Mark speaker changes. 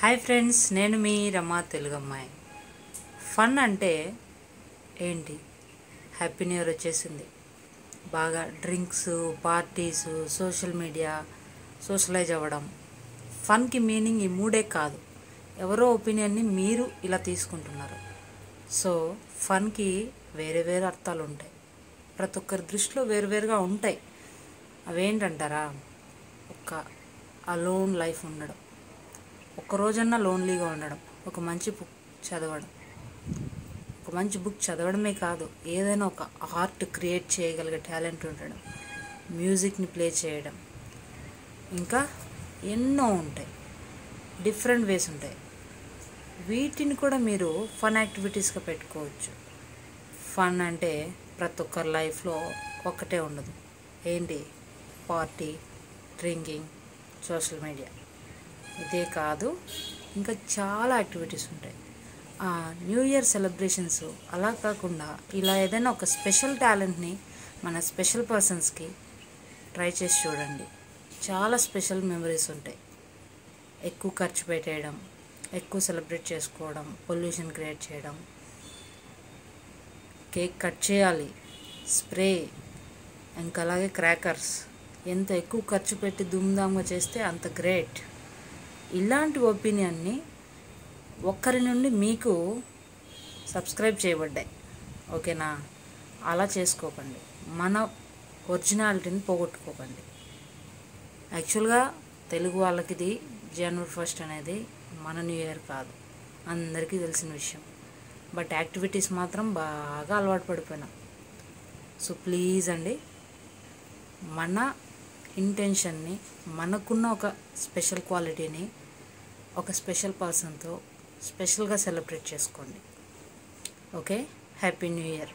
Speaker 1: Hi friends, నేను మీ రమా తెలుగు అమ్మాయి. Fun అంటే ఏంటి? హ్యాపీ న్యూ ఇయర్ వచ్చేసింది. బాగా drinks, parties, social media, socialise అవ్వడం. ఫన్కి మీనింగ్ ఈ మూడే కాదు. ఎవరో ఒపీనియన్ని మీరు ఇలా తీసుకుంటున్నారు. సో ఫన్కి వేరే వేరే అర్థాలు ఉంటాయి. ప్రతి ఒక్కరి దృష్టిలో వేరువేరుగా ఉంటాయి. అవేంటంటారా? ఒక అలోన్ లైఫ్ ఉండడం, ఒక్కరోజన్నా లోన్లీగా ఉండడం, ఒక మంచి బుక్ చదవడమే కాదు, ఏదైనా ఒక ఆర్ట్ క్రియేట్ చేయగలిగే టాలెంట్ ఉండడం, మ్యూజిక్ని ప్లే చేయడం, ఇంకా ఎన్నో ఉంటాయి. డిఫరెంట్ వేస్ ఉంటాయి. వీటిని కూడా మీరు ఫన్ యాక్టివిటీస్గా పెట్టుకోవచ్చు. ఫన్ అంటే ప్రతి ఒక్కరి లైఫ్లో ఒక్కటే ఉండదు. ఏంటి? Party, drinking, social media. ఇదే కాదు, ఇంకా చాలా యాక్టివిటీస్ ఉంటాయి. న్యూ ఇయర్ సెలబ్రేషన్స్ అలా కాకుండా ఇలా ఏదైనా ఒక స్పెషల్ టాలెంట్ని మన స్పెషల్ పర్సన్స్కి ట్రై చేసి చూడండి. చాలా స్పెషల్ మెమరీస్ ఉంటాయి. ఎక్కువ ఖర్చు పెట్టేయడం, ఎక్కువ సెలబ్రేట్ చేసుకోవడం, పొల్యూషన్ క్రియేట్ చేయడం, కేక్ కట్ చేయాలి, స్ప్రే, ఇంకా అలాగే క్రాకర్స్, ఎంత ఎక్కువ ఖర్చు పెట్టి ధూమ్ధామ్గా చేస్తే అంత గ్రేట్. ఇలాంటి ఒపీనియన్ని ఒక్కరి నుండి మీకు సబ్స్క్రైబ్ చేయబడ్డాయి, ఓకేనా? అలా చేసుకోకండి. మన ఒరిజినాలిటీని పోగొట్టుకోకండి. యాక్చువల్గా తెలుగు వాళ్ళకి ఇది జనవరి 1 అనేది మన న్యూ ఇయర్ కాదు, అందరికీ తెలిసిన విషయం. బట్ యాక్టివిటీస్ మాత్రం బాగా అలవాటు పడిపోయినాం. సో ప్లీజ్ అండి, మన ఇంటెన్షన్ని, మనకున్న ఒక స్పెషల్ క్వాలిటీని ఒక స్పెషల్ పర్సన్తో స్పెషల్గా సెలబ్రేట్ చేసుకోండి. Okay, happy new year.